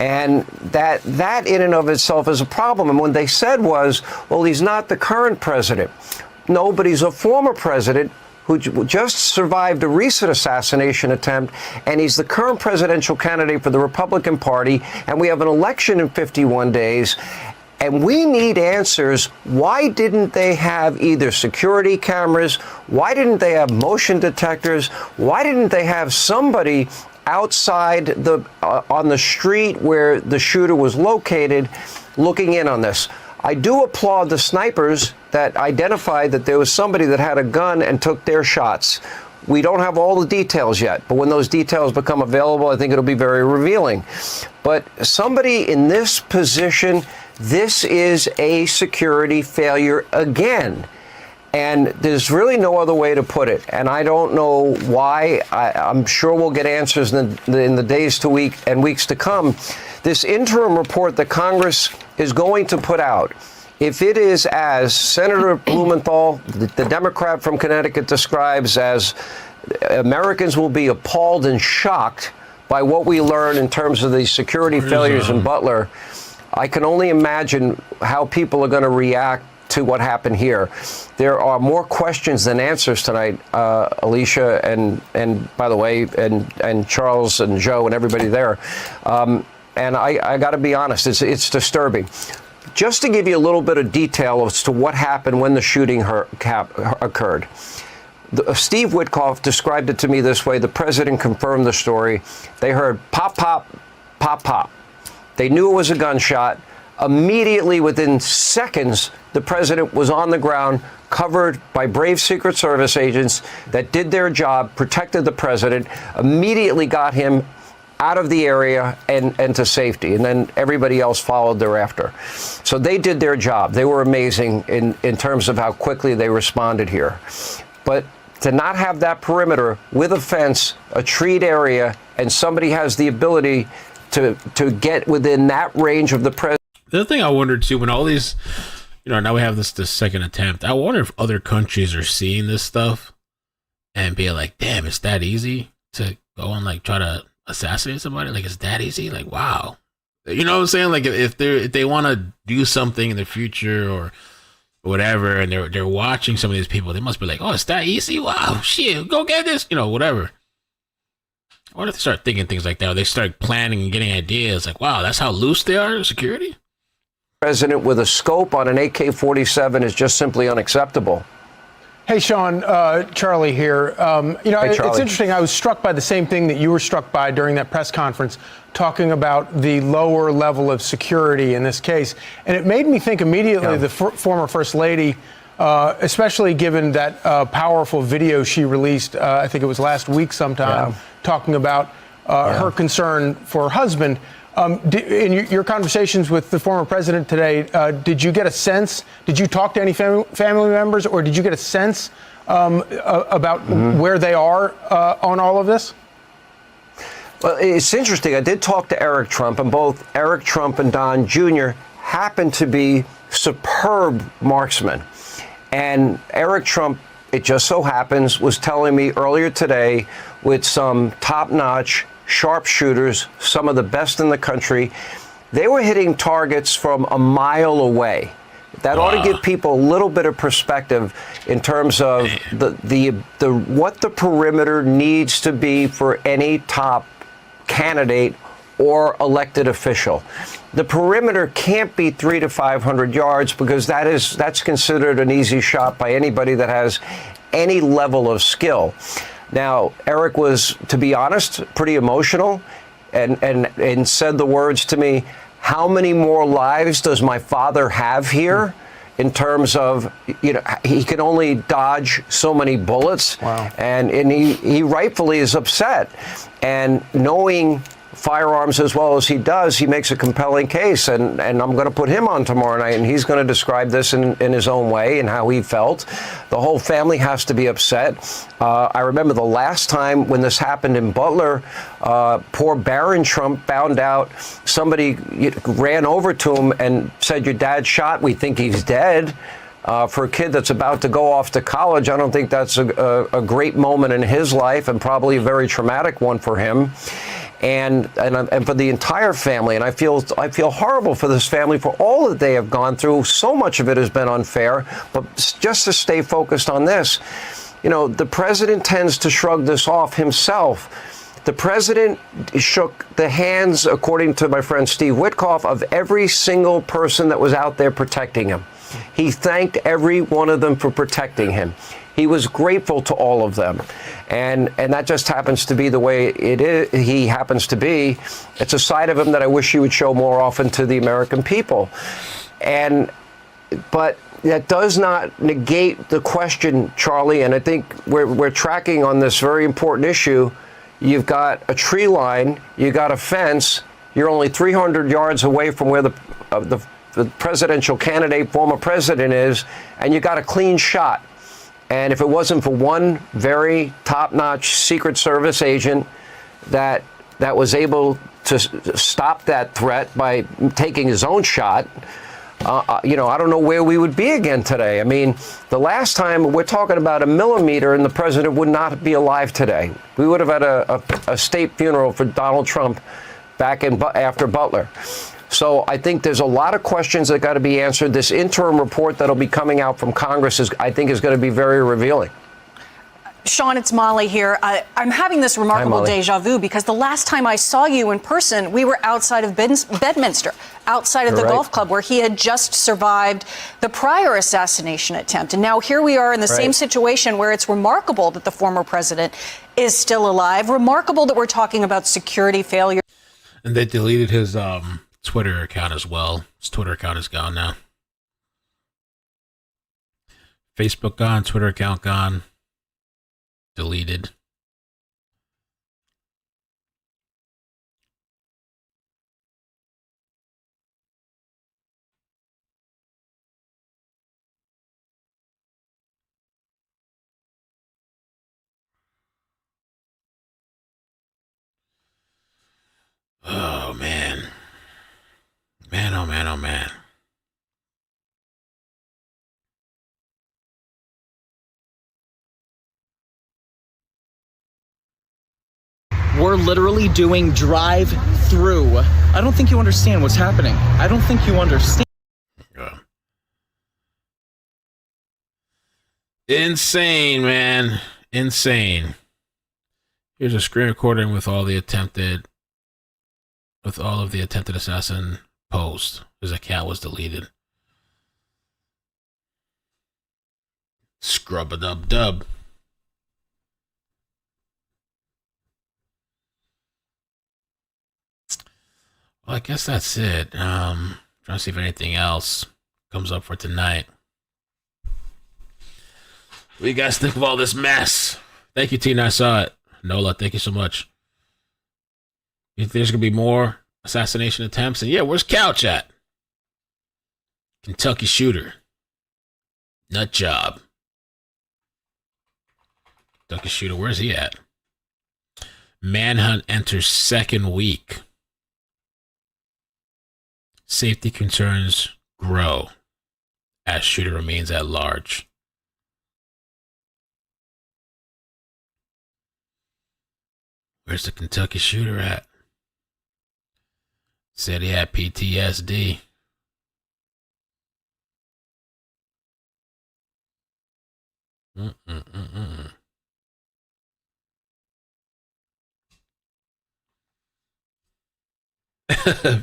And that in and of itself is a problem. And what they said was, well, he's not the current president. No, but he's a former president who just survived a recent assassination attempt, and he's the current presidential candidate for the Republican Party, and we have an election in 51 days. And we need answers. Why didn't they have either security cameras? Why didn't they have motion detectors? Why didn't they have somebody outside on the street where the shooter was located looking in on this? I do applaud the snipers that identified that there was somebody that had a gun and took their shots. We don't have all the details yet, but when those details become available, I think it'll be very revealing. But somebody in this position, this is a security failure again. And there's really no other way to put it. And I don't know why. I'm sure we'll get answers in the days to weeks to come. This interim report that Congress is going to put out, if it is as Senator Blumenthal, the Democrat from Connecticut, describes as, Americans will be appalled and shocked by what we learn in terms of the security failures in Butler, I can only imagine how people are going to react to what happened here. There are more questions than answers tonight, Alicia, and by the way, and Charles and Joe and everybody there. And I got to be honest, it's disturbing. Just to give you a little bit of detail as to what happened when the shooting occurred. Steve Witkoff described it to me this way. The president confirmed the story. They heard pop, pop, pop, pop. They knew it was a gunshot. Immediately, within seconds, the president was on the ground, covered by brave Secret Service agents that did their job, protected the president, immediately got him out of the area and to safety. And then everybody else followed thereafter. So they did their job. They were amazing in terms of how quickly they responded here. But to not have that perimeter with a fence, a treed area, and somebody has the ability to get within that range of the president. The other thing I wondered too, when all these, now we have this second attempt, I wonder if other countries are seeing this stuff and being like, damn, it's that easy to go and try to assassinate somebody? Like, it's that easy? Like, wow. You know what I'm saying? Like, if they want to do something in the future or whatever, and they're watching some of these people, they must be like, oh, it's that easy? Wow, shit, go get this, whatever. I wonder if they start thinking things like that, or they start planning and getting ideas like, wow, that's how loose they are, security? President with a scope on an AK-47 is just simply unacceptable. Hey, Sean, Charlie here. Hey, Charlie. It's interesting. I was struck by the same thing that you were struck by during that press conference, talking about the lower level of security in this case. And it made me think immediately the former First Lady, especially given that powerful video she released, I think it was last week sometime, talking about her concern for her husband. In your conversations with the former president today, did you get a sense? Did you talk to any family members, or did you get a sense about where they are on all of this? Well, it's interesting. I did talk to Eric Trump, and both Eric Trump and Don Jr. happen to be superb marksmen. And Eric Trump, it just so happens, was telling me earlier today with some top-notch sharpshooters, some of the best in the country, they were hitting targets from a mile away. That ought to give people a little bit of perspective in terms of what the perimeter needs to be for any top candidate or elected official. The perimeter can't be 300 to 500 yards because that's considered an easy shot by anybody that has any level of skill. Now, Eric was, to be honest, pretty emotional and said the words to me, how many more lives does my father have here? In terms of, he can only dodge so many bullets. Wow. And he rightfully is upset. And knowing firearms as well as he does, he makes a compelling case. And I'm going to put him on tomorrow night, and he's going to describe this in his own way and how he felt. The whole family has to be upset. I remember the last time when this happened in Butler, poor Barron Trump found out somebody ran over to him and said, your dad's shot, we think he's dead. For a kid that's about to go off to college, I don't think that's a great moment in his life, and probably a very traumatic one for him. And for the entire family, and I feel horrible for this family for all that they have gone through. So much of it has been unfair, but just to stay focused on this, the president tends to shrug this off himself. The president shook the hands, according to my friend Steve Witkoff, of every single person that was out there protecting him. He thanked every one of them for protecting him. He was grateful to all of them. And that just happens to be the way it is. He happens to be. It's a side of him that I wish he would show more often to the American people. But that does not negate the question, Charlie, and I think we're tracking on this very important issue. You've got a tree line, you've got a fence, you're only 300 yards away from where the presidential candidate, former president is, and you got a clean shot. And if it wasn't for one very top-notch Secret Service agent that was able to stop that threat by taking his own shot, I don't know where we would be again today. I mean, the last time we're talking about a millimeter and the president would not be alive today. We would have had a state funeral for Donald Trump back after Butler. So I think there's a lot of questions that got to be answered. This interim report that'll be coming out from Congress is going to be very revealing. Sean, it's Molly here. I'm having this remarkable deja vu because the last time I saw you in person, we were outside of Bedminster, outside of the golf club where he had just survived the prior assassination attempt. And now here we are in the same situation where it's remarkable that the former president is still alive. Remarkable that we're talking about security failure. And they deleted his Twitter account as well. His Twitter account is gone now. Facebook gone, Twitter account gone, deleted. Oh, man. Man, oh, man, oh, man. We're literally doing drive-through. I don't think you understand what's happening. I don't think you understand. Insane, man. Insane. Here's a screen recording with all of the attempted assassin posts. His account was deleted. Scrub-a-dub-dub. Well, I guess that's it. Trying to see if anything else comes up for tonight. What do you guys think of all this mess? Thank you, Tina. I saw it. Nola, thank you so much. You think there's going to be more assassination attempts? And yeah, where's Couch at? Kentucky shooter. Nut job. Kentucky shooter, where's he at? Manhunt enters second week. Safety concerns grow as shooter remains at large. Where's the Kentucky shooter at? Said he had PTSD.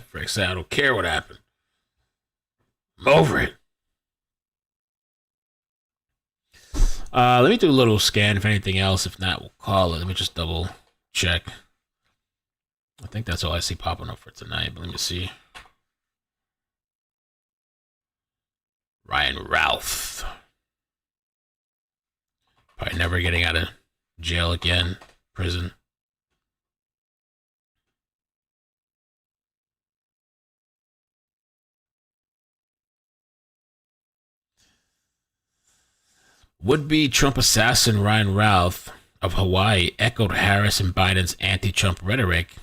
Frank said, I don't care what happened. I'm over it. Let me do a little scan if anything else. If not, we'll call it. Let me just double check. I think that's all I see popping up for tonight, but let me see. Ryan Routh. Probably never getting out of jail again. Prison. Would-be Trump assassin Ryan Routh of Hawaii echoed Harris and Biden's anti-Trump rhetoric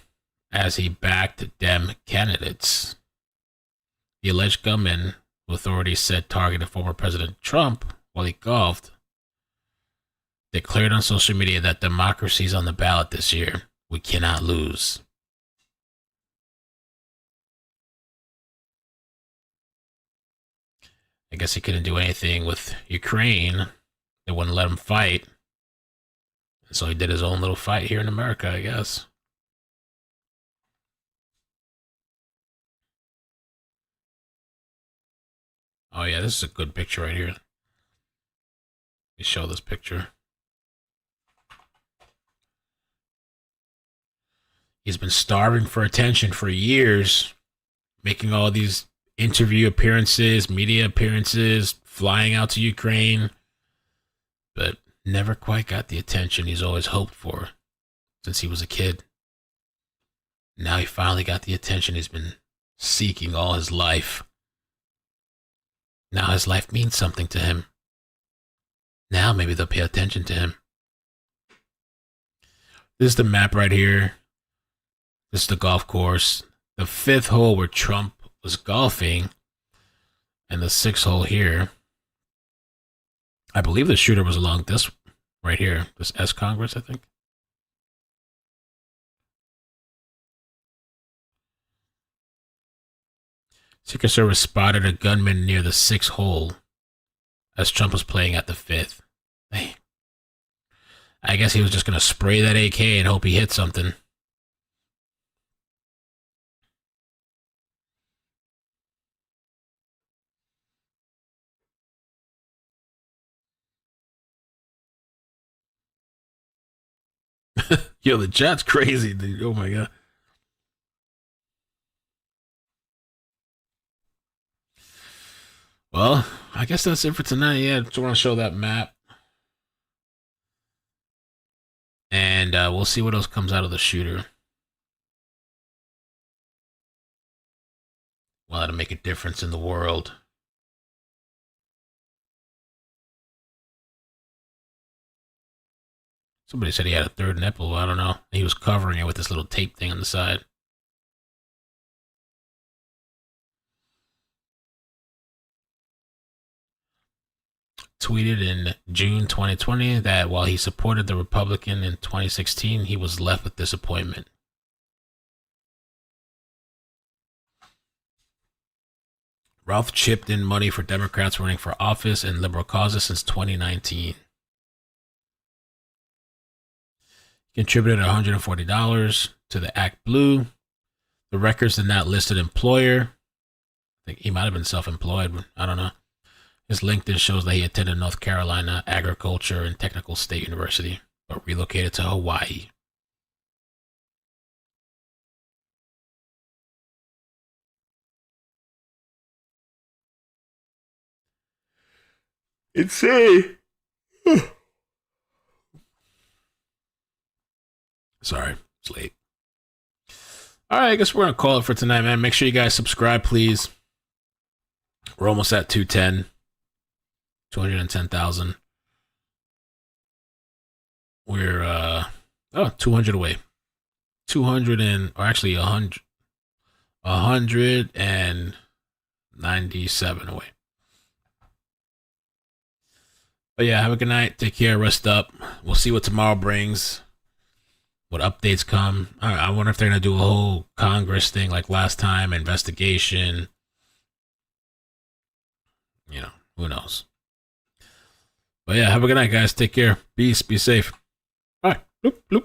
as he backed Dem candidates. The alleged gunman, who authorities said targeted former President Trump while he golfed, declared on social media that democracy's on the ballot this year. We cannot lose. I guess he couldn't do anything with Ukraine. They wouldn't let him fight. And so he did his own little fight here in America, I guess. Oh, yeah, this is a good picture right here. Let me show this picture. He's been starving for attention for years, making all these interview appearances, media appearances, flying out to Ukraine, but never quite got the attention he's always hoped for since he was a kid. Now he finally got the attention he's been seeking all his life. Now his life means something to him. Now maybe they'll pay attention to him. This is the map right here. This is the golf course. The fifth hole where Trump was golfing, and the sixth hole here. I believe the shooter was along this right here, this S Congress, I think. Secret Service spotted a gunman near the sixth hole as Trump was playing at the fifth. Hey, I guess he was just going to spray that AK and hope he hit something. Yo, the chat's crazy, dude. Oh my god. Well, I guess that's it for tonight. Yeah, just want to show that map. And we'll see what else comes out of the shooter. Well, how to make a difference in the world. Somebody said he had a third nipple. I don't know. He was covering it with this little tape thing on the side. Tweeted in June 2020 that while he supported the Republican in 2016, he was left with disappointment. Routh chipped in money for Democrats running for office and liberal causes since 2019. Contributed $140 to the Act Blue. The records did not list an employer. I think he might have been self-employed, but I don't know. His LinkedIn shows that he attended North Carolina Agriculture and Technical State University, but relocated to Hawaii. Insane. Sorry, it's late. All right, I guess we're going to call it for tonight, man. Make sure you guys subscribe, please. We're almost at 210,000. We're 200 away. 197 away. But yeah, have a good night. Take care. Rest up. We'll see what tomorrow brings. What updates come. I wonder if they're going to do a whole Congress thing like last time. Investigation. You know, who knows. But yeah, have a good night, guys. Take care. Peace. Be safe. All right. Bloop, bloop.